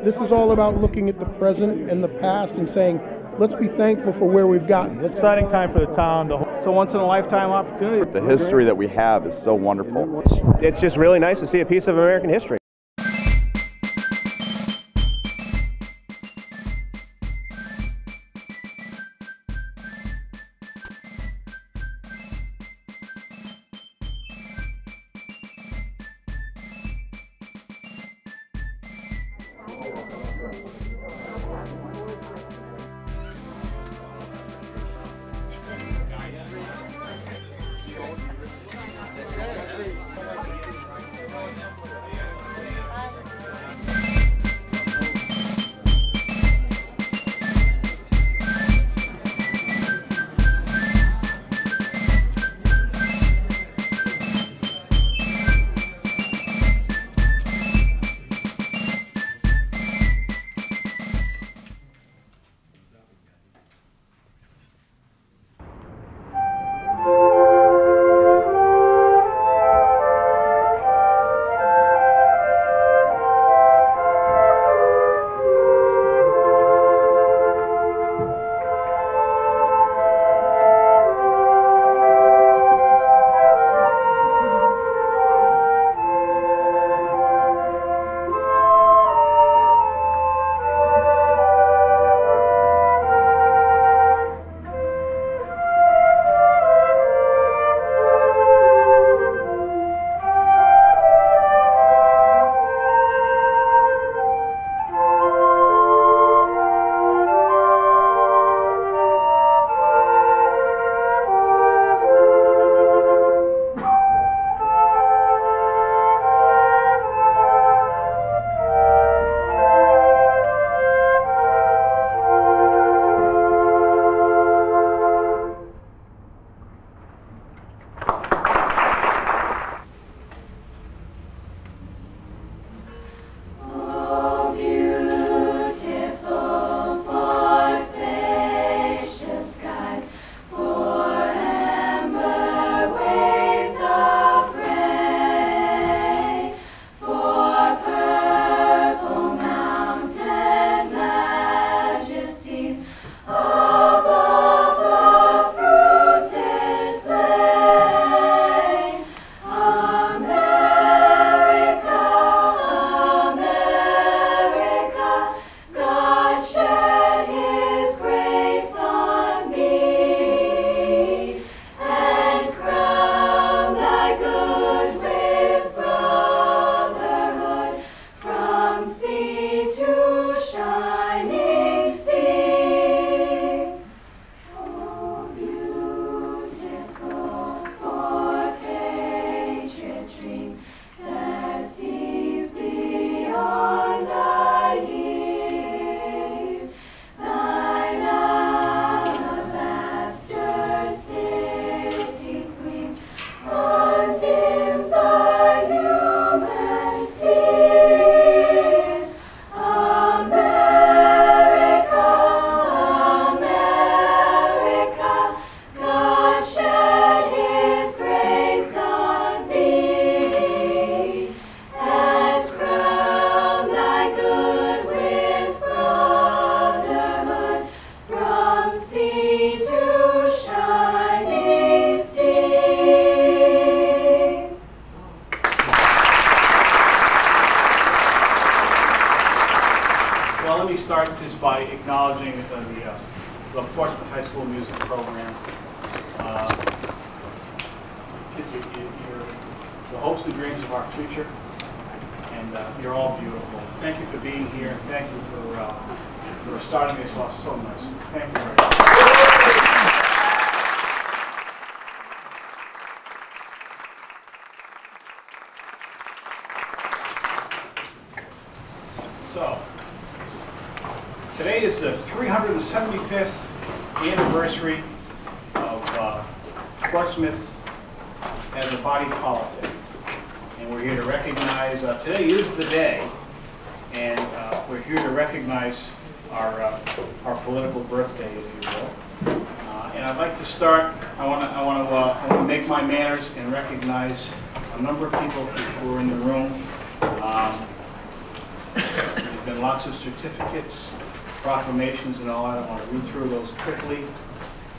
This is all about looking at the present and the past and saying, let's be thankful for where we've gotten. It's an exciting time for the town. It's a once-in-a-lifetime opportunity. The history that we have is so wonderful. It's just really nice to see a piece of American history. Well, let me start just by acknowledging the Portsmouth High School music program. You're the hopes and dreams of our future, and you're all beautiful. Thank you for being here, and thank you for starting this off so nice. Thank you very much. So, today is the 375th anniversary of Portsmouth as a body politic. And we're here to recognize, today is the day, and we're here to recognize our political birthday, if you will. And I'd like to start, I want to make my manners and recognize a number of people who are in the room. There's been been lots of certificates, proclamations, and all that. I want to read through those quickly,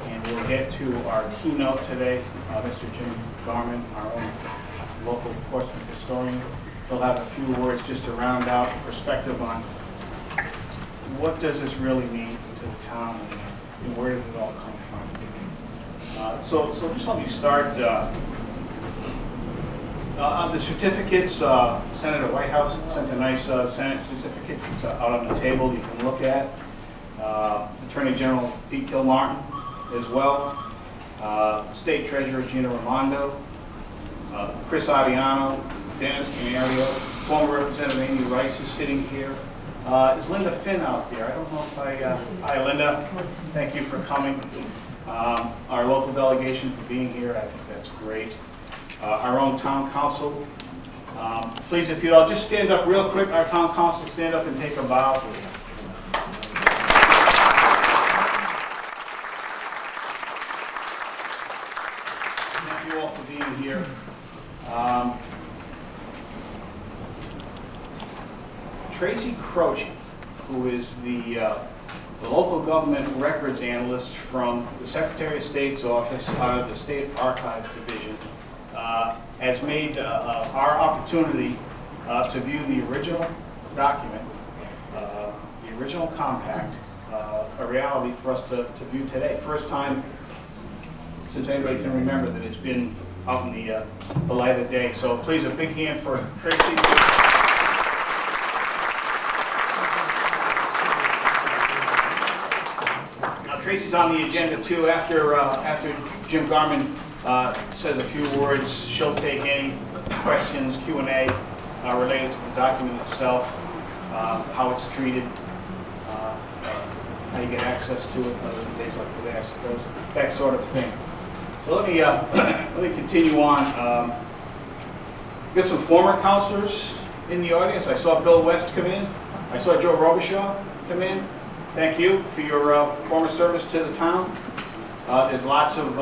and we'll get to our keynote today, Mr. Jim Garman, our own local Portsmouth historian. He'll have a few words just to round out perspective on what does this really mean to the town and where did it all come from. So just let me start. On the certificates, Senator Whitehouse sent a nice Senate certificate out on the table you can look at. Attorney General Pete Kilmartin as well. State Treasurer Gina Raimondo. Chris Adiano, Dennis Canario, former Representative Amy Rice is sitting here. Is Linda Finn out there? I don't know if hi Linda, thank you for coming. Our local delegation for being here, I think that's great. Our own town council. Please, if you'd all just stand up real quick, our town council, stand up and take a bow. Thank you all for being here. Tracy Croce, who is the local government records analyst from the Secretary of State's office out of the State Archives Division, has made our opportunity to view the original document, the original compact, a reality for us to view today. First time since anybody can remember that it's been out in the light of day. So please, a big hand for Tracy. Now Tracy's on the agenda too. After Jim Garman says a few words, she'll take any questions, Q&A related to the document itself, how it's treated, how you get access to it, other than days like today, I suppose, that sort of thing. So let me continue on. We've got some former councilors in the audience. I saw Bill West come in. I saw Joe Robichaud come in. Thank you for your former service to the town. There's lots of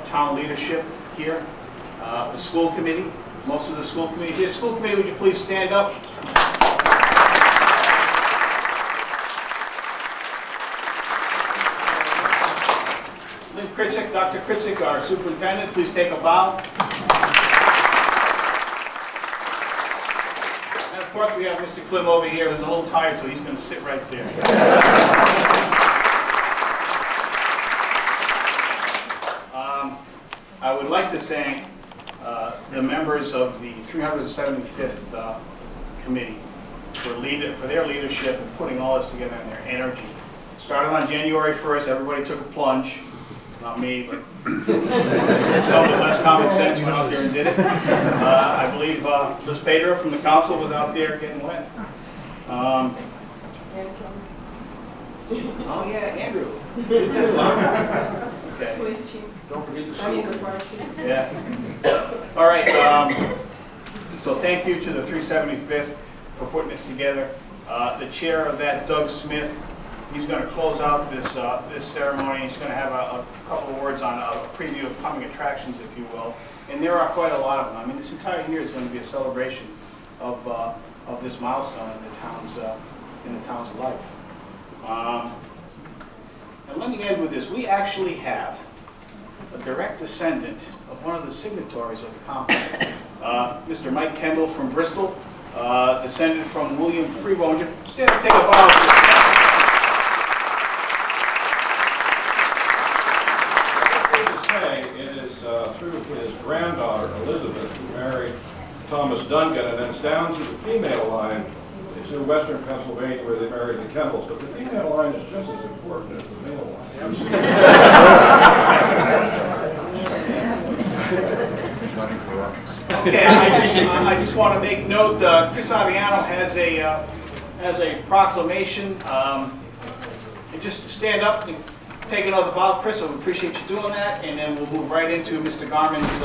town leadership here. The school committee, most of the school committee here. School committee, would you please stand up? Lynn Kritzik, Dr. Kritzik, our superintendent, please take a bow. And of course we have Mr. Klim over here who's a little tired, so he's going to sit right there. I would like to thank the members of the 375th committee for their leadership in putting all this together and their energy. Started on January 1st, everybody took a plunge. Not me, but some with less common sense went out there and did it. I believe Liz Pedro from the council was out there getting wet. Oh yeah, Andrew. You too, huh? Okay. Police chief. Don't forget the I school. mean the fire chief. Yeah. All right. So thank you to the 375th for putting this together. The chair of that, Doug Smith, he's going to close out this ceremony. He's going to have a couple of words on a preview of coming attractions, if you will. And there are quite a lot of them. I mean, this entire year is going to be a celebration of this milestone in the town's life. And let me end with this. We actually have a direct descendant of one of the signatories of the compact, Mr. Mike Kendall from Bristol, descended from William Freeborn. Would you stand and take a bow? It is through his granddaughter, Elizabeth, who married Thomas Duncan, and then it's down to the female line to western Pennsylvania where they married the Kendalls. But the female line is just as important as the male line. Okay, I just want to make note, Chris Aviano has a proclamation. And just stand up and take another bow, Chris. I appreciate you doing that, and then we'll move right into Mr. Garman's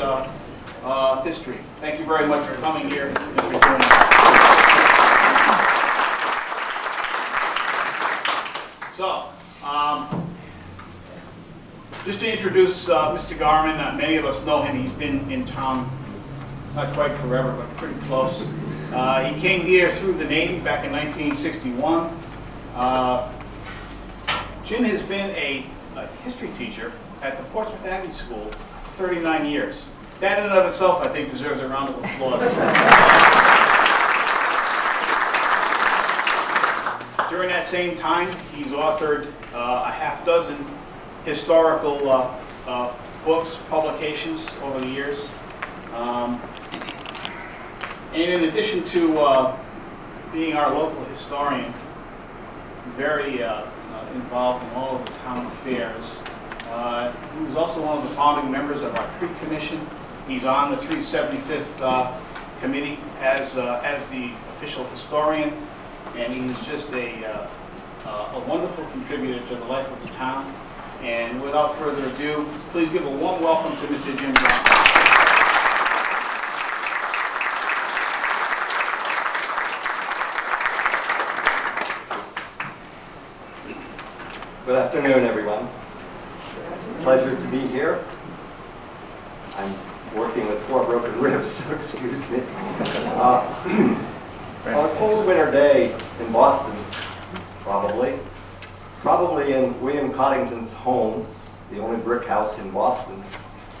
history. Thank you very much for coming here and for doing that. So, just to introduce Mr. Garman, many of us know him. He's been in town not quite forever, but pretty close. He came here through the Navy back in 1961. Jim has been a history teacher at the Portsmouth Abbey School for 39 years. That in and of itself, I think, deserves a round of applause. During that same time, he's authored a half dozen historical books, publications over the years. And in addition to being our local historian, very involved in all of the town affairs, he was also one of the founding members of our tree commission. He's on the 375th committee as the official historian, and he's just a wonderful contributor to the life of the town. And without further ado, please give a warm welcome to Mr. Jim Johnson. Good afternoon, everyone. Pleasure to be here. I'm working with 4 broken ribs, so excuse me. On a cold winter day in Boston, probably in William Coddington's home, the only brick house in Boston.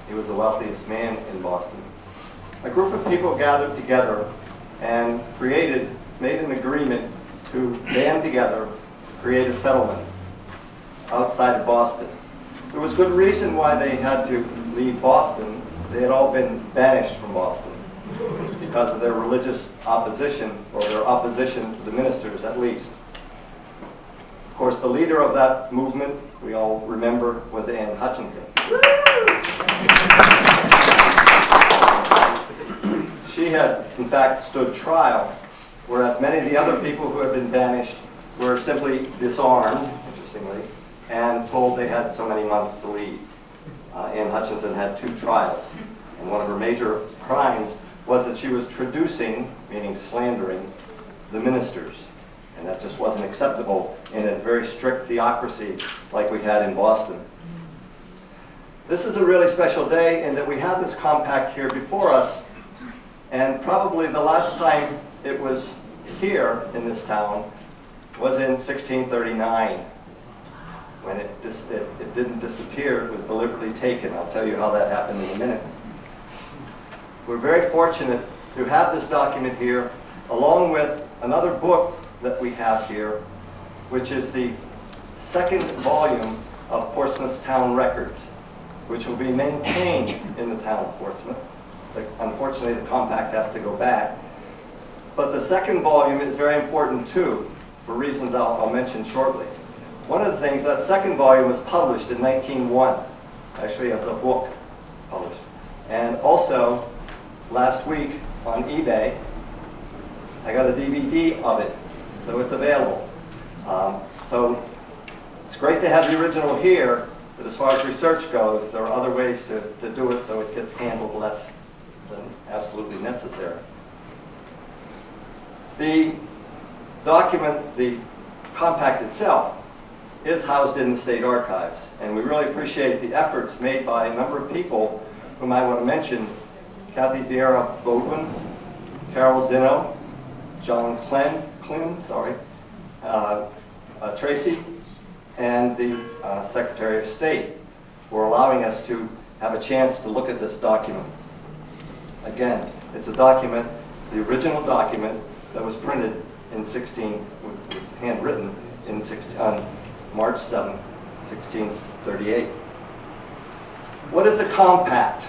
He was the wealthiest man in Boston. A group of people gathered together and made an agreement to band together to create a settlement outside of Boston. There was good reason why they had to leave Boston. They had all been banished from Boston because of their religious opposition, or their opposition to the ministers at least. Of course, the leader of that movement, we all remember, was Anne Hutchinson. She had, in fact, stood trial, whereas many of the other people who had been banished were simply disarmed, interestingly, and told they had so many months to leave. Anne Hutchinson had 2 trials, and one of her major crimes was that she was traducing, meaning slandering, the ministers. And that just wasn't acceptable in a very strict theocracy like we had in Boston. This is a really special day in that we have this compact here before us, and probably the last time it was here in this town was in 1639. When it didn't disappear, it was deliberately taken. I'll tell you how that happened in a minute. We're very fortunate to have this document here, along with another book that we have here, which is the 2nd volume of Portsmouth's Town Records, which will be maintained in the town of Portsmouth. Unfortunately, the compact has to go back. But the 2nd volume is very important too, for reasons I'll mention shortly. One of the things, that 2nd volume was published in 1901, actually as a book it's published. And also, last week on eBay, I got a DVD of it, so it's available. So it's great to have the original here, but as far as research goes, there are other ways to do it so it gets handled less than absolutely necessary. The document, the compact itself, is housed in the State Archives, and we really appreciate the efforts made by a number of people whom I want to mention: Kathy Vieira Bodwin, Carol Zinno, John Tracy, and the Secretary of State, for allowing us to have a chance to look at this document. Again, it's a document, the original document that was printed in was handwritten on March 7, 1638. What is a compact?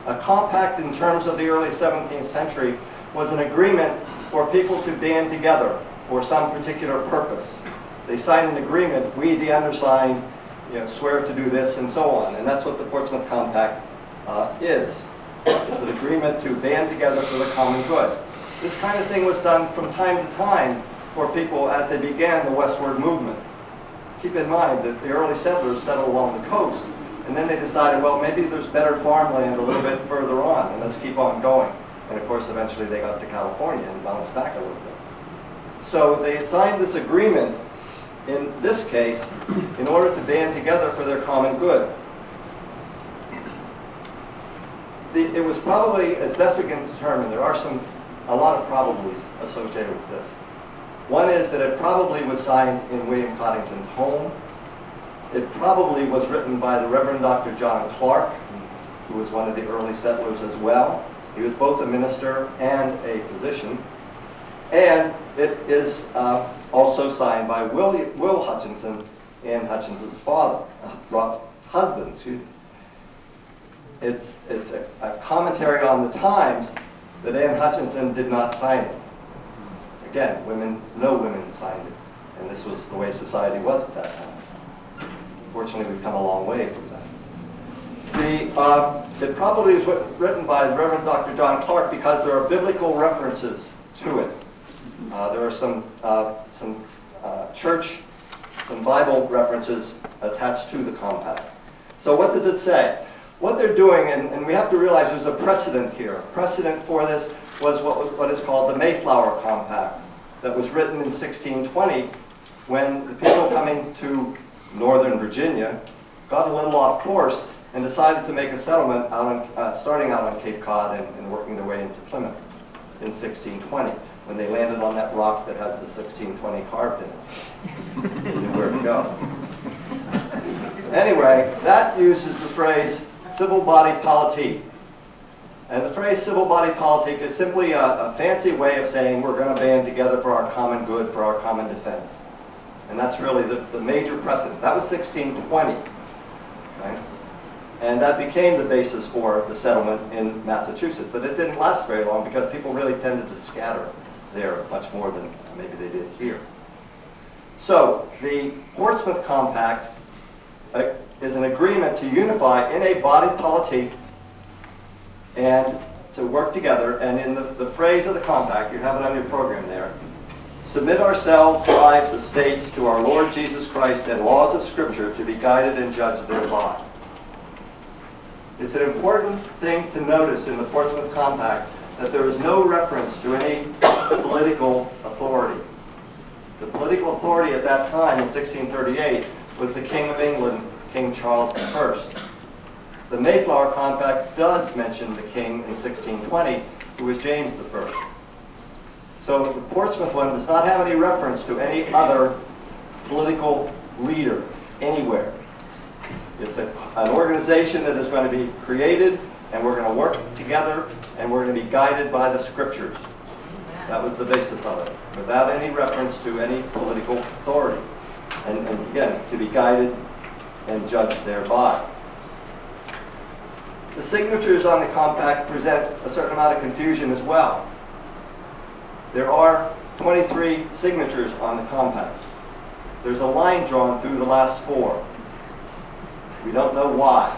A compact, in terms of the early 17th century, was an agreement for people to band together for some particular purpose. They signed an agreement, we, the undersigned, swear to do this, and so on. And that's what the Portsmouth Compact is. It's an agreement to band together for the common good. This kind of thing was done from time to time for people as they began the westward movement. Keep in mind that the early settlers settled along the coast, and then they decided, well, maybe there's better farmland a little bit further on, and let's keep on going. And of course, eventually they got to California and bounced back a little bit. So they signed this agreement, in this case, in order to band together for their common good. It was probably, as best we can determine, there are some a lot of probablys associated with this. One is that it probably was signed in William Coddington's home. It probably was written by the Reverend Dr. John Clark, who was one of the early settlers as well. He was both a minister and a physician. And it is also signed by Will Hutchinson, Anne Hutchinson's husband. Excuse me. It's a commentary on the times that Anne Hutchinson did not sign it. Again, no women signed it, and this was the way society was at that time. Fortunately, we've come a long way from that. It probably was written by the Reverend Dr. John Clark because there are biblical references to it. There are some church, some Bible references attached to the compact. So what does it say? What they're doing, and we have to realize there's a precedent here. A precedent for this was what is called the Mayflower Compact that was written in 1620 when the people coming to Northern Virginia got a little off course and decided to make a settlement starting out on Cape Cod and working their way into Plymouth in 1620 when they landed on that rock that has the 1620 carved in it. They knew where to go. Anyway, that uses the phrase civil body politique. And the phrase civil body politique is simply a fancy way of saying we're going to band together for our common good, for our common defense. And that's really the major precedent. That was 1620. Okay? And that became the basis for the settlement in Massachusetts. But it didn't last very long because people really tended to scatter there much more than maybe they did here. So the Portsmouth Compact is an agreement to unify in a body politique and to work together. And in the phrase of the compact, you have it on your program there, submit ourselves, lives, estates to our Lord Jesus Christ and laws of Scripture to be guided and judged thereby. It's an important thing to notice in the Portsmouth Compact that there is no reference to any political authority. The political authority at that time in 1638 was the King of England, King Charles I. The Mayflower Compact does mention the king in 1620, who was James I. So the Portsmouth one does not have any reference to any other political leader anywhere. It's an organization that is going to be created, and we're going to work together, and we're going to be guided by the Scriptures. That was the basis of it, without any reference to any political authority. And again, to be guided and judged thereby. The signatures on the compact present a certain amount of confusion as well. There are 23 signatures on the compact. There's a line drawn through the last 4. We don't know why.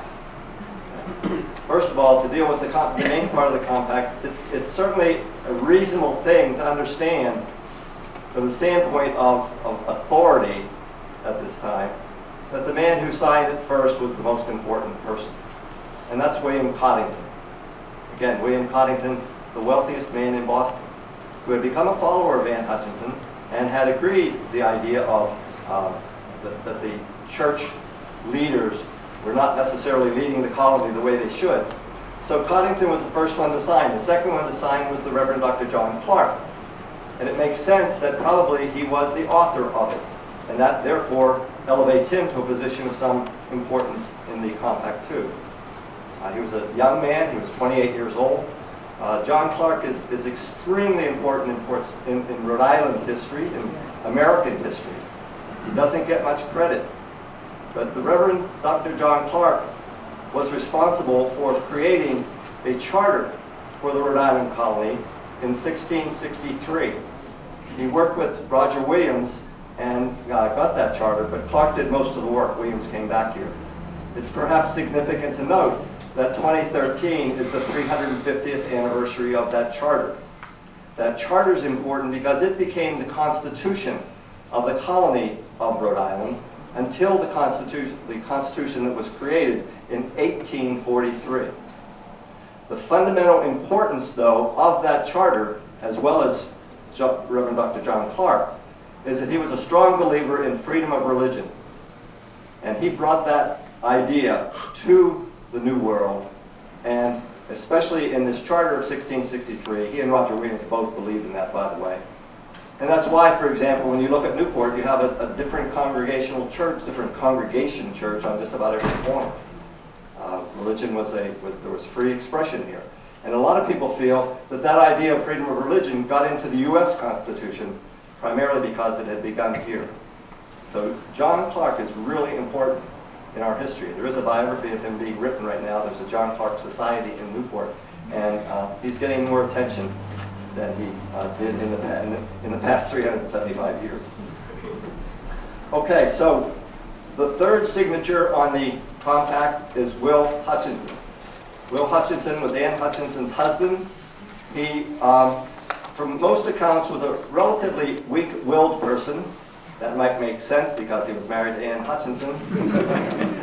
First of all, to deal with the main part of the compact, it's certainly a reasonable thing to understand from the standpoint of authority at this time, that the man who signed it first was the most important person. And that's William Coddington. Again, William Coddington, the wealthiest man in Boston, who had become a follower of Anne Hutchinson and had agreed the idea of that the church leaders were not necessarily leading the colony the way they should. So Coddington was the first one to sign. The second one to sign was the Reverend Dr. John Clark. And it makes sense that probably he was the author of it. And that, therefore, elevates him to a position of some importance in the compact, too. He was a young man. He was 28 years old. John Clark is extremely important in Rhode Island history, in American history. He doesn't get much credit. But the Reverend Dr. John Clark was responsible for creating a charter for the Rhode Island colony in 1663. He worked with Roger Williams and got that charter, but Clark did most of the work. Williams came back here. It's perhaps significant to note that 2013 is the 350th anniversary of that charter. That charter is important because it became the constitution of the colony of Rhode Island until the constitution that was created in 1843. The fundamental importance, though, of that charter, as well as Reverend Dr. John Clark, is that he was a strong believer in freedom of religion. And he brought that idea to the New World and especially in this charter of 1663. He and Roger Williams both believed in that, by the way. And that's why, for example, when you look at Newport, you have a different congregational church, different congregation church on just about every corner. Religion there was free expression here. And a lot of people feel that that idea of freedom of religion got into the U.S. Constitution primarily because it had begun here. So John Clark is really important in our history. There is a biography of him being written right now. There's a John Clark Society in Newport, and he's getting more attention than he did in the past 375 years. Okay, so the third signature on the compact is Will Hutchinson. Will Hutchinson was Anne Hutchinson's husband. He, from most accounts, was a relatively weak-willed person. That might make sense because he was married to Anne Hutchinson.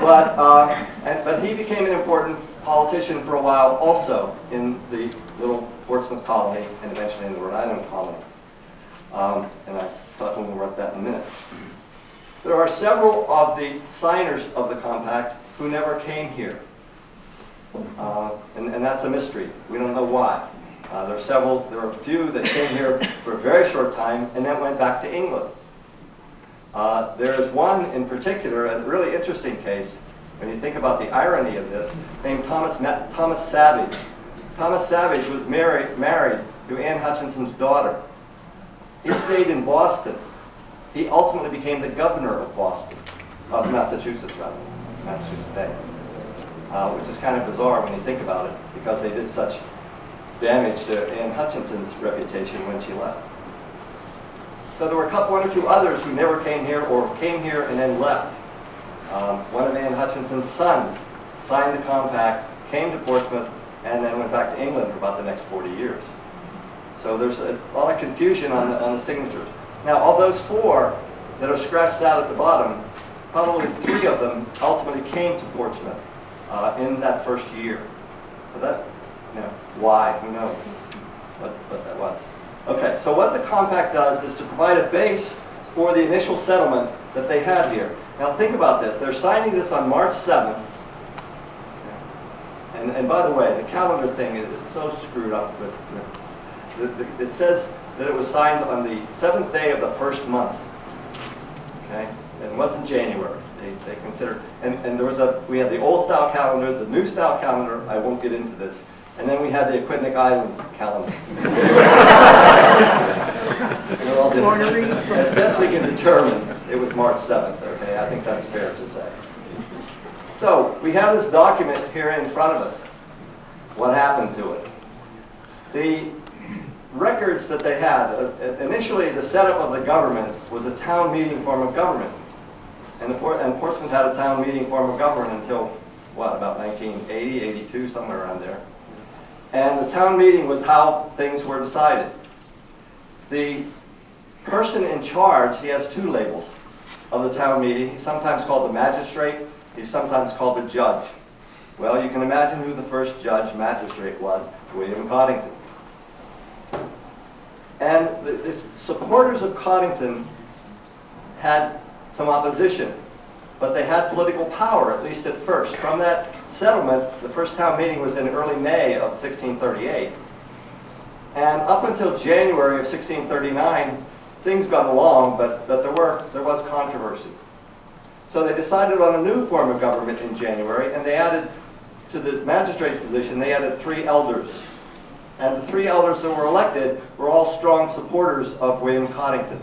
But he became an important politician for a while also in the little Portsmouth colony and eventually in the Rhode Island colony. And I'll talk more about that in a minute. There are several of the signers of the compact who never came here. And that's a mystery. We don't know why. There are a few that came here for a very short time and then went back to England. There is one in particular, a really interesting case, when you think about the irony of this, named Thomas Savage. Thomas Savage was married to Anne Hutchinson's daughter. He stayed in Boston. He ultimately became the governor of Massachusetts, Bay, which is kind of bizarre when you think about it, because they did such damage to Anne Hutchinson's reputation when she left. So there were one or two others who never came here or came here and then left. One of Anne Hutchinson's sons signed the compact, came to Portsmouth, and then went back to England for about the next 40 years. So there's a lot of confusion on the signatures. Now, of those four that are scratched out at the bottom, probably 3 of them ultimately came to Portsmouth in that first year. So that, why? Who knows what that was. Okay, so what the compact does is to provide a base for the initial settlement that they had here. Now think about this. They're signing this on March 7th. And by the way, the calendar thing is so screwed up. It says that it was signed on the 7th day of the first month. Okay, and it wasn't January. They considered, and we had the old style calendar, the new style calendar. I won't get into this. And then we had the Aquidneck Island calendar. As best we can determine, it was March 7th, okay? I think that's fair to say. So, we have this document here in front of us. What happened to it? The records that they had, initially the setup of the government was a town meeting form of government. And Portsmouth had a town meeting form of government until, what, about 1980, 82, somewhere around there. And the town meeting was how things were decided. The person in charge, he has 2 labels of the town meeting. He's sometimes called the magistrate. He's sometimes called the judge. Well, you can imagine who the first magistrate was, William Coddington. And the supporters of Coddington had some opposition, but they had political power, at least at first. From that settlement, the first town meeting was in early May of 1638. And up until January of 1639, things got along, but there was controversy. So they decided on a new form of government in January, and they added to the magistrate's position, they added 3 elders. And the 3 elders that were elected were all strong supporters of William Coddington.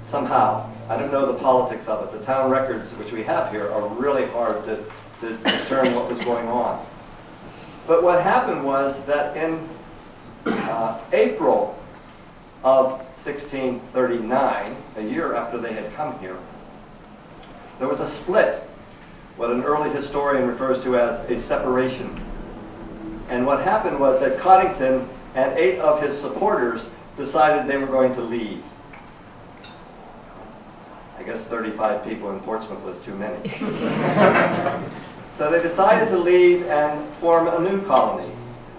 Somehow. I don't know the politics of it. The town records, which we have here, are really hard to discern what was going on. But what happened was that in April of 1639, a year after they had come here, there was a split, what an early historian refers to as a separation. And what happened was that Coddington and 8 of his supporters decided they were going to leave. I guess 35 people in Portsmouth was too many. So they decided to leave and form a new colony.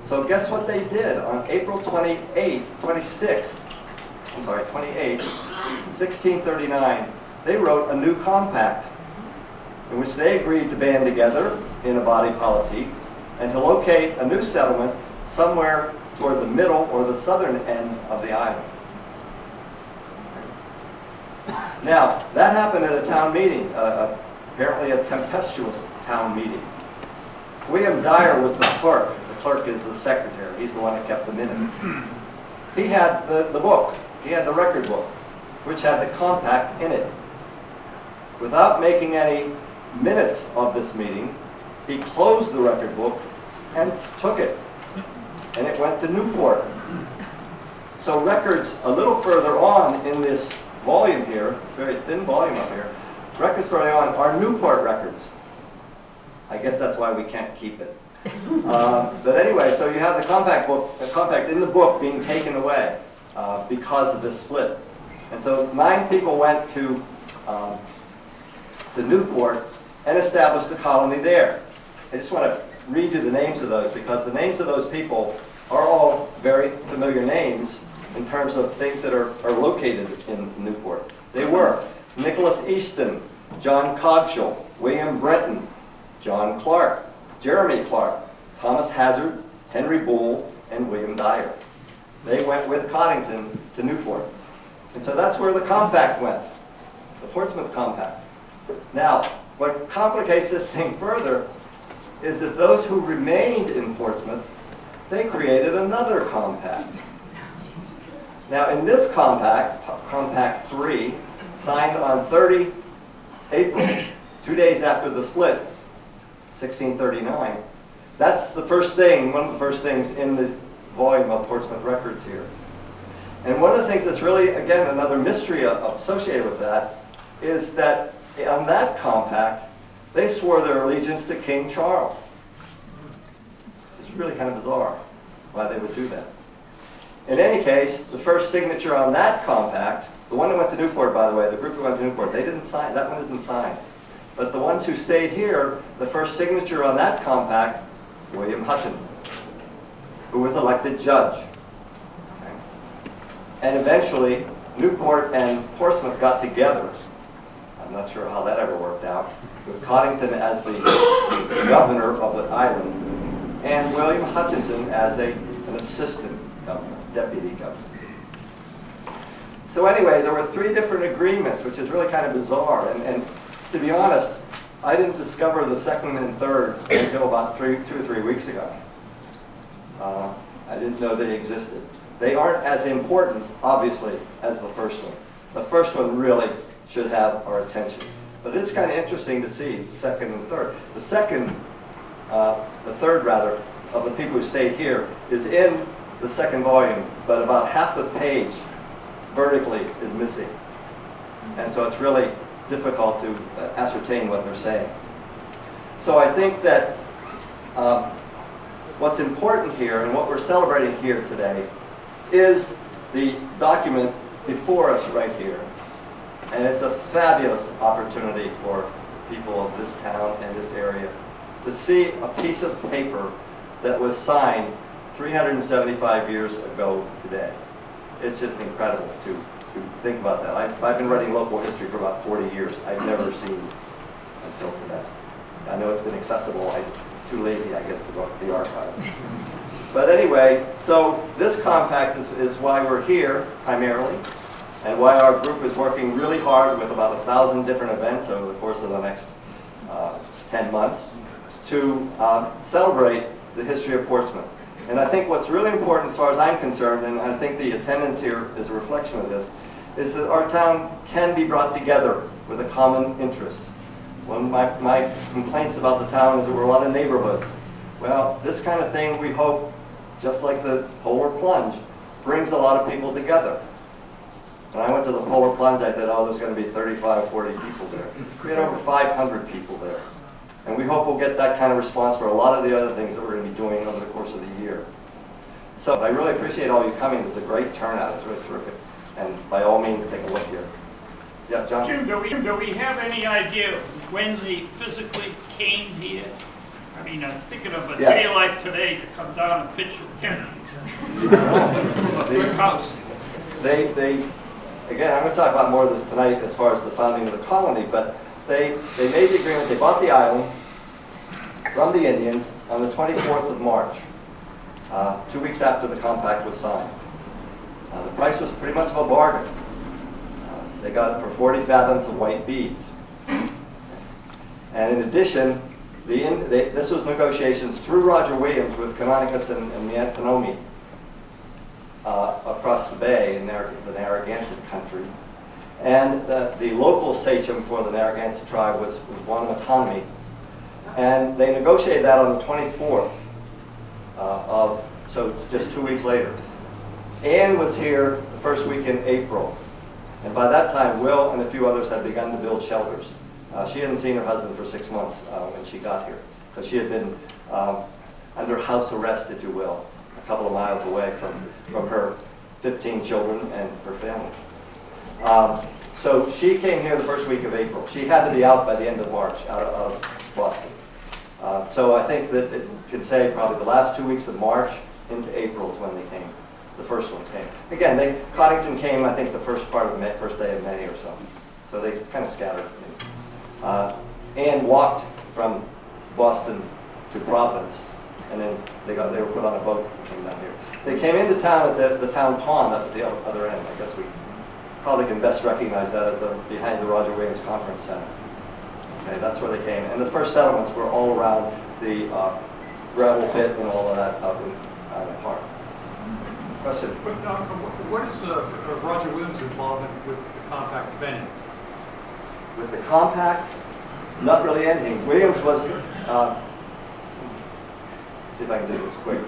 So guess what they did? On April 28, 1639, they wrote a new compact in which they agreed to band together in a body politic and to locate a new settlement somewhere toward the middle or the southern end of the island. Now, that happened at a town meeting, apparently a tempestuous town meeting. William Dyer was the clerk. The clerk is the secretary. He's the one that kept the minutes. He had the book. He had the record book, which had the compact in it. Without making any minutes of this meeting, he closed the record book and took it. And it went to Newport. So records a little further on in this volume here, this very thin volume up here, records further on are Newport records. I guess that's why we can't keep it. But anyway, so you have the compact in the book being taken away because of this split. And so 9 people went to Newport and established a colony there. I just want to read you the names of those, because the names of those people are all very familiar names in terms of things that are located in Newport. They were Nicholas Easton, John Cogshall, William Brenton, John Clark, Jeremy Clark, Thomas Hazard, Henry Bull, and William Dyer. They went with Coddington to Newport. And so that's where the compact went, the Portsmouth Compact. Now, what complicates this thing further is that those who remained in Portsmouth, they created another compact. Now, in this compact, Compact 3, signed on 30 April, 2 days after the split, 1639, that's the first thing, one of the first things in the volume of Portsmouth records here. And one of the things that's really, again, another mystery associated with that is that on that compact, they swore their allegiance to King Charles. This is really kind of bizarre why they would do that. In any case, the first signature on that compact, the one that went to Newport, by the way, the group that went to Newport, they didn't sign, that one isn't signed. But the ones who stayed here, the first signature on that compact, William Hutchinson, who was elected judge. Okay. And eventually, Newport and Portsmouth got together. I'm not sure how that ever worked out, with Coddington as the governor of the island, and William Hutchinson as an assistant governor, deputy governor. So anyway, there were 3 different agreements, which is really kind of bizarre. And to be honest, I didn't discover the second and third until about 2 or 3 weeks ago. I didn't know they existed. They aren't as important, obviously, as the first one. The first one really should have our attention. But it is kind of interesting to see the second and third. The third rather, of the people who stayed here is in the second volume, but about half the page vertically is missing. And so it's really difficult to ascertain what they're saying. So I think that what's important here and what we're celebrating here today is the document before us right here. And it's a fabulous opportunity for people of this town and this area to see a piece of paper that was signed 375 years ago today. It's just incredible to think about that. I've been writing local history for about 40 years. I've never seen until today. I know it's been accessible. I'm just too lazy, I guess, to go to the archives. But anyway, so this compact is why we're here primarily, and why our group is working really hard with about 1,000 different events over the course of the next 10 months to celebrate the history of Portsmouth. And I think what's really important as far as I'm concerned, and I think the attendance here is a reflection of this, is that our town can be brought together with a common interest. One of my complaints about the town is that we're a lot of neighborhoods. Well, this kind of thing, we hope, just like the Polar Plunge, brings a lot of people together. When I went to the Polar Plunge, I thought, oh, there's going to be 35, 40 people there. We had over 500 people there. And we hope we'll get that kind of response for a lot of the other things that we're going to be doing over the course of the year. So I really appreciate all you coming. It's a great turnout. It's really terrific. And by all means, take a look here. Yeah, John? Jim, do we have any idea when they physically came here? I mean, I'm thinking of a day like today to come down and pitch a tent. House. Again, I'm going to talk about more of this tonight as far as the founding of the colony, but they made the agreement, they bought the island, from the Indians on the 24th of March, 2 weeks after the compact was signed. The price was pretty much of a bargain. They got it for 40 fathoms of white beads. And in addition, this was negotiations through Roger Williams with Canonicus and Antinomi across the bay in the Narragansett country. And the local sachem for the Narragansett tribe was Wanamatomi. And they negotiated that on the 24th so it's just 2 weeks later. Anne was here the first week in April. And by that time, Will and a few others had begun to build shelters. She hadn't seen her husband for 6 months when she got here, because she had been under house arrest, if you will, a couple of miles away from her 15 children and her family. So she came here the first week of April. She had to be out by the end of March, out of Boston. So I think that it could say probably the last 2 weeks of March into April is when they came. The first ones came. Again, Coddington came, I think, the first part of May, first day of May or so. So they kind of scattered. Anne walked from Boston to Providence, and then they were put on a boat and came down here. They came into town at the town pond up at the other end. I guess we probably can best recognize that as behind the Roger Williams Conference Center. Okay, that's where they came. And the first settlements were all around the gravel pit and all of that out in the park. Question? What is Roger Williams' involvement with the compact venue? With the compact, not really anything. Williams was, let's see if I can do this quick.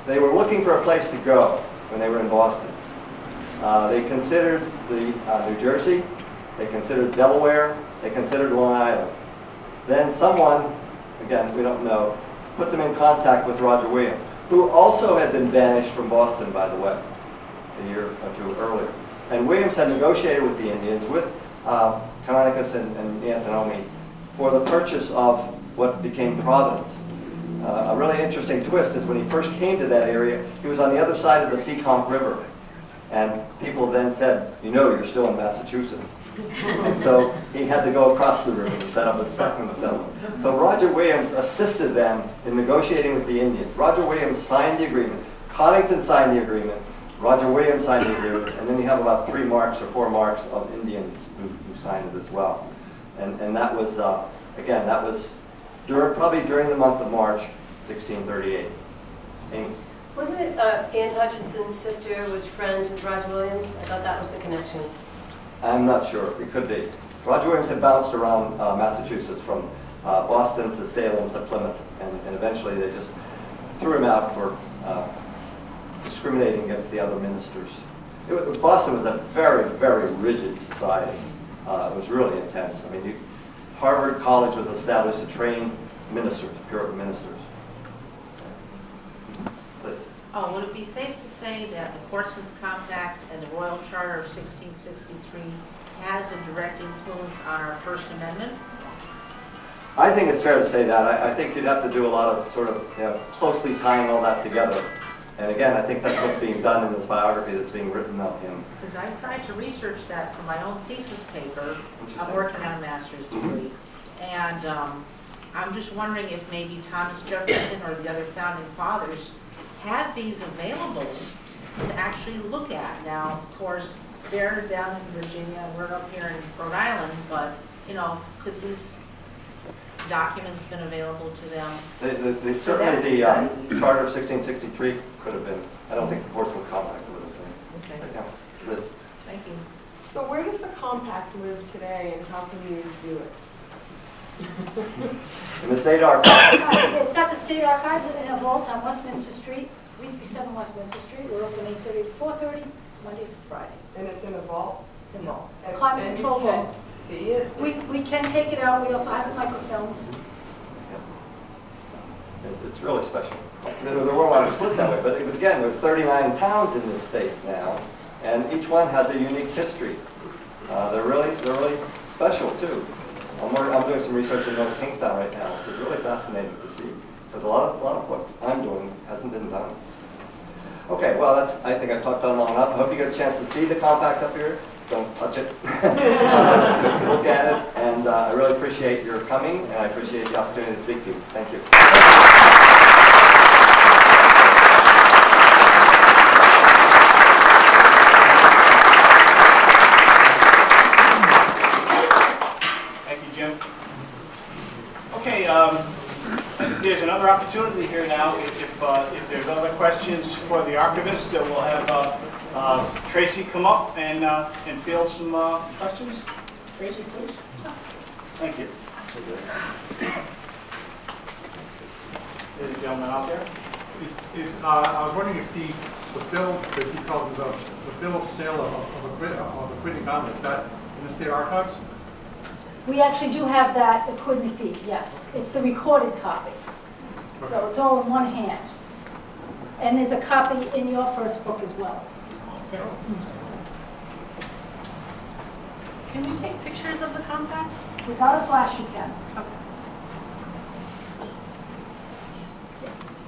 They were looking for a place to go when they were in Boston. They considered New Jersey, they considered Delaware, they considered Long Island. Then someone, again, we don't know, put them in contact with Roger Williams, who also had been banished from Boston, by the way, a year or two earlier. And Williams had negotiated with the Indians, with Canonicus and Antinomi, for the purchase of what became Providence. A really interesting twist is when he first came to that area, he was on the other side of the Seekonk River. And people then said, you know, you're still in Massachusetts. And so he had to go across the river and set up a second settlement. So Roger Williams assisted them in negotiating with the Indians. Roger Williams signed the agreement. Coddington signed the agreement. Roger Williams signed the agreement. And then you have about 3 marks or 4 marks of Indians who signed it as well. And that was, again, that was probably during the month of March, 1638. Amy? Wasn't it Anne Hutchinson's sister was friends with Roger Williams? I thought that was the connection. I'm not sure. It could be. Roger Williams had bounced around Massachusetts from Boston to Salem to Plymouth, and eventually they just threw him out for discriminating against the other ministers. Boston was a very, very rigid society. It was really intense. I mean, Harvard College was established to train ministers, Puritan ministers. Would it be safe to say that the Portsmouth Compact and the Royal Charter of 1663 has a direct influence on our First Amendment? I think it's fair to say that. I think you'd have to do a lot of sort of closely tying all that together. And again, I think that's what's being done in this biography that's being written of him. Because I've tried to research that for my own thesis paper. I'm working on a master's degree. And I'm just wondering if maybe Thomas Jefferson or the other founding fathers had these available to actually look at. Now, of course, they're down in Virginia and we're up here in Rhode Island, but, you know, could these documents been available to them? Certainly the Charter of 1663 could have been. I don't think the Portsmouth Compact would have been. Okay. Yeah. Liz. Thank you. So where does the compact live today and how can you view it? In the State Archives. It's at the State Archives in a vault on Westminster Street, 337 Westminster Street. We're open 8:30 to 4:30, Monday to Friday. And it's in a vault? It's in a vault. And Climate control you can't vault. see it? We can take it out. We also have microfilms. It's really special. There were a lot of splits that way, but again, there are 39 towns in this state now, and each one has a unique history. They're really special too. I'm doing some research in North Kingstown right now, which is really fascinating to see, because a lot of what I'm doing hasn't been done. Okay, well, I think I've talked on long enough. I hope you get a chance to see the compact up here. Don't touch it. Just look at it and And I really appreciate your coming, and I appreciate the opportunity to speak to you. Thank you. Thank you, Jim. Okay, there's another opportunity here now. If there's other questions for the archivist, we'll have Tracy come up and field some questions. Tracy, please. Thank you. There's a gentleman out there. I was wondering if the bill that you called the bill of sale of equipment garments, is that in the state archives? We actually do have that equipment deed, yes. It's the recorded copy. Okay. So it's all in one hand. And there's a copy in your first book as well. Okay. Can we take pictures of the compact? Without a flash, you can.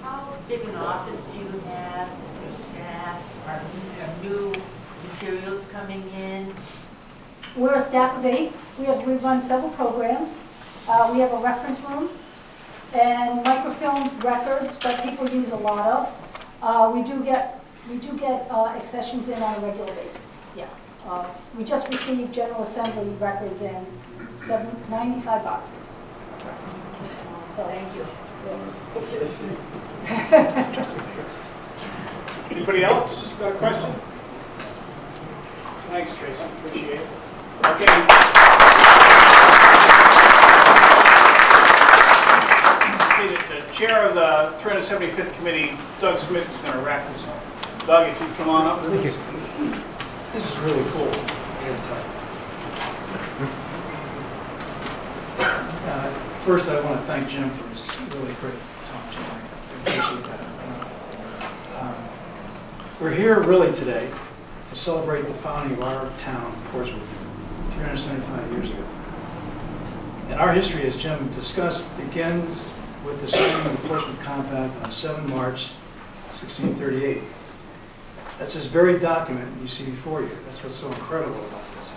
How big an office do you have? Is there staff? Are new materials coming in? We're a staff of 8. We run several programs. We have a reference room and microfilm records that people use a lot of. We do get accessions in on a regular basis. Yeah. We just received General Assembly records in 95 boxes. So, thank you. Anybody else got a question? Thanks, Tracy. Appreciate it. Okay. The chair of the 375th Committee, Doug Smith, is going to wrap this up. Doug, if you come on up, please. This is really cool. I gotta tell you. First, I want to thank Jim for his really great talk tonight. I appreciate that. We're here really today to celebrate the founding of our town, Portsmouth, 375 years ago. And our history, as Jim discussed, begins with the signing of the Portsmouth Compact on 7 March 1638. That's this very document you see before you. That's what's so incredible about this.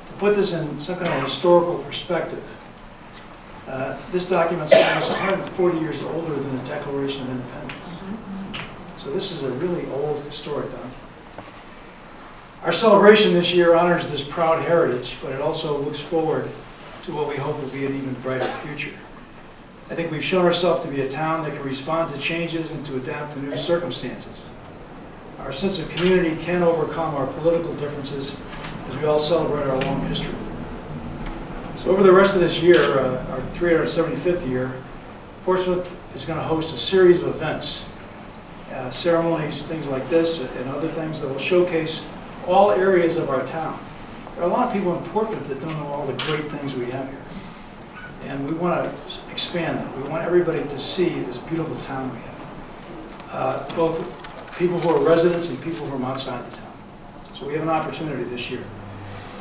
To put this in some kind of historical perspective, this document is almost 140 years older than the Declaration of Independence. So this is a really old historic document. Our celebration this year honors this proud heritage, but it also looks forward to what we hope will be an even brighter future. I think we've shown ourselves to be a town that can respond to changes and to adapt to new circumstances. Our sense of community can overcome our political differences as we all celebrate our long history. So over the rest of this year, our 375th year, Portsmouth is going to host a series of events, ceremonies, things like this, and other things that will showcase all areas of our town. There are a lot of people in Portsmouth that don't know all the great things we have here. And we want to expand that. We want everybody to see this beautiful town we have. Both people who are residents and people from outside the town. So we have an opportunity this year.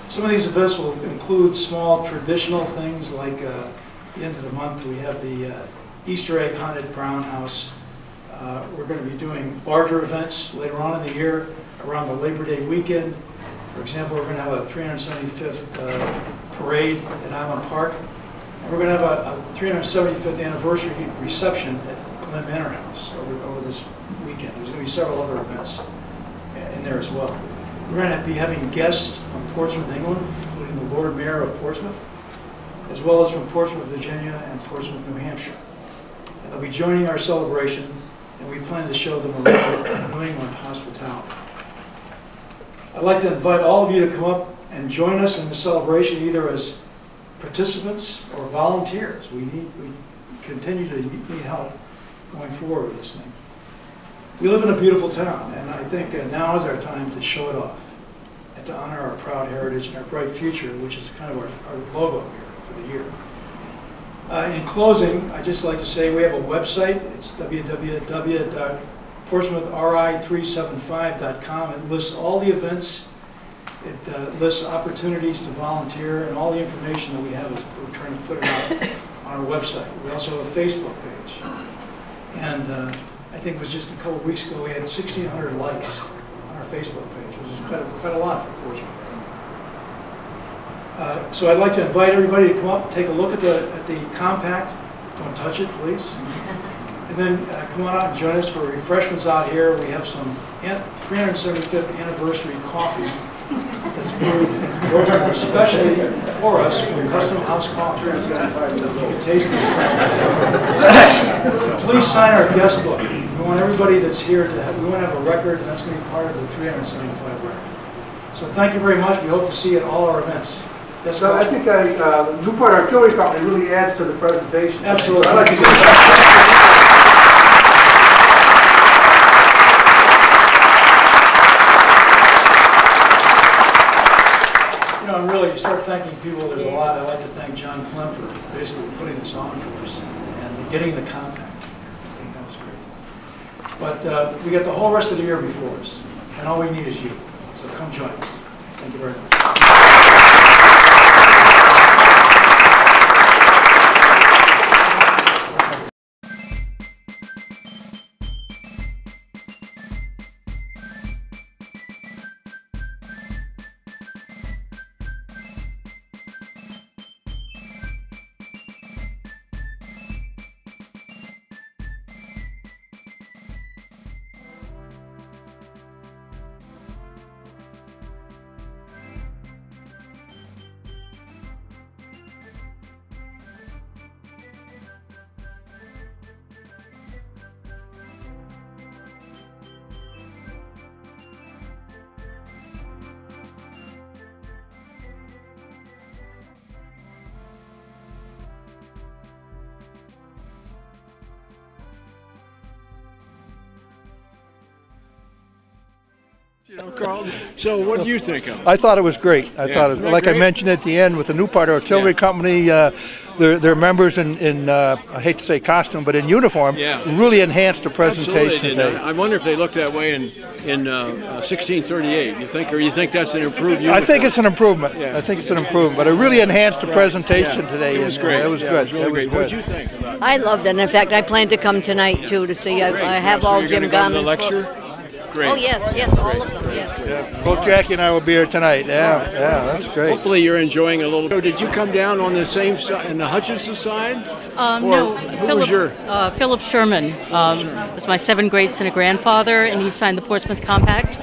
Some of these events will include small traditional things like at the end of the month we have the Easter egg hunted brown house. We're going to be doing larger events later on in the year around the Labor Day weekend. For example, we're going to have a 375th parade at Island Park. And we're going to have a 375th anniversary reception at Glen Manor House over this weekend. There's going to be several other events in there as well. We're going to be having guests from Portsmouth, England, including the Lord Mayor of Portsmouth, as well as from Portsmouth, Virginia, and Portsmouth, New Hampshire. And they'll be joining our celebration, and we plan to show them around New England hospitality. I'd like to invite all of you to come up and join us in the celebration, either as participants or volunteers. We continue to need help going forward with this thing. We live in a beautiful town, and I think now is our time to show it off and to honor our proud heritage and our bright future, which is kind of our logo here for the year. In closing, I'd just like to say we have a website. It's www.portsmouthri375.com. It lists all the events. It lists opportunities to volunteer, and all the information that we have is we're trying to put it out on our website. We also have a Facebook page. And I think it was just a couple of weeks ago we had 1,600 likes on our Facebook page, which is quite a lot for Portsmouth. So I'd like to invite everybody to come up and take a look at the compact. Don't touch it, please. And then come on out and join us for refreshments out here. We have some 375th anniversary coffee that's brewed in Portsmouth, especially for us, from Custom House Coffee. You can taste this. Please sign our guest book. We want everybody that's here to have, we want to have a record, and that's going to be part of the 375 record. So thank you very much. We hope to see you at all our events. Yes, so I think Newport Artillery Company really adds to the presentation. Absolutely. I'd like to And really, you start thanking people, there's a lot. I'd like to thank John Clem for basically putting this on for us and getting the compact. I think that was great. But we got the whole rest of the year before us, and all we need is you. So come join us. Thank you very much. You know, Carl, so what do you think of it? I thought it was great. I thought, it was, like I mentioned at the end, with the Newport Artillery Company, their members in I hate to say costume, but in uniform, really enhanced the presentation today. I wonder if they looked that way in 1638. You think, or you think that's an improved uniform? I think it's an improvement. I think it's an improvement, but it really enhanced the presentation today. It was great. It was good. It was really great. What did you think? I loved it. And in fact, I plan to come tonight too to see. I have all Jim Garman's books. Great. Oh yes, all of them, yes. Yeah, both Jackie and I will be here tonight. Yeah, that's great. Hopefully you're enjoying a little. So did you come down on the same side, on the Hutchinson side? No, Philip Sherman was my 7th grade son and grandfather, and he signed the Portsmouth Compact,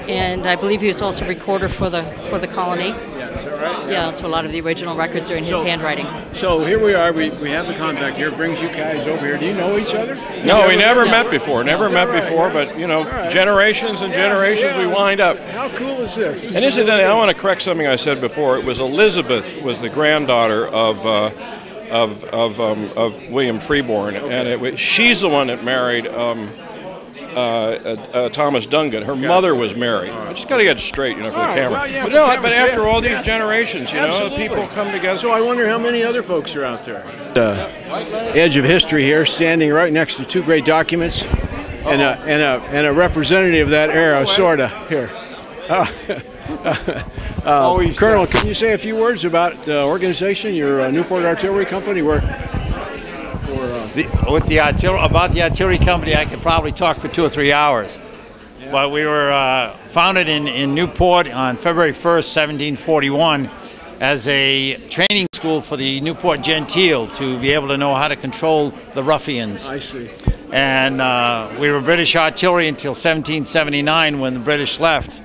and I believe he was also recorder for the colony. Is that right? Yeah, so a lot of the original records are in his handwriting. So here we are, we have the compact here, brings you guys over here. Do you know each other? No, we never met before, but you know, generations and generations we wind up. How cool is this? And incidentally, I want to correct something I said before. It was Elizabeth was the granddaughter of William Freeborn, and she's the one that married Thomas Dungan. Her mother was Mary. I just got to get it straight, for the camera. Well, but after all these generations, people come together. So I wonder how many other folks are out there. The edge of history here, standing right next to 2 great documents, and a representative of that era, sort of here. Colonel, can you say a few words about the organization, your Newport Artillery Company? About the artillery company, I could probably talk for 2 or 3 hours. Yeah. But we were founded in Newport on February 1st, 1741, as a training school for the Newport Gentile to be able to know how to control the ruffians. I see. And we were British artillery until 1779 when the British left.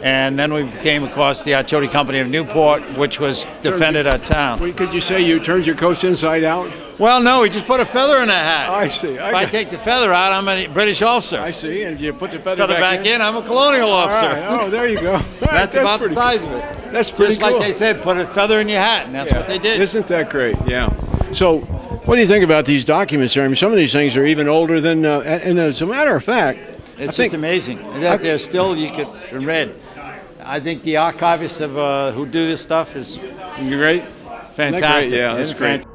And then we became, of course, the Artillery Company of Newport, which was defended our town. Could you say you turned your coats inside out? Well, no, we just put a feather in a hat. I see. If I take the feather out, I'm a British officer. I see. And if you put the feather back in, I'm a colonial officer. Right. Oh, there you go. That's about the size of it. That's pretty just cool. like they said, put a feather in your hat, and that's what they did. Isn't that great? Yeah. So, what do you think about these documents? I mean, some of these things are even older than. And as a matter of fact, it's just amazing that they're still read. I think the archivists of who do this stuff is great. Fantastic. Yeah, that's great.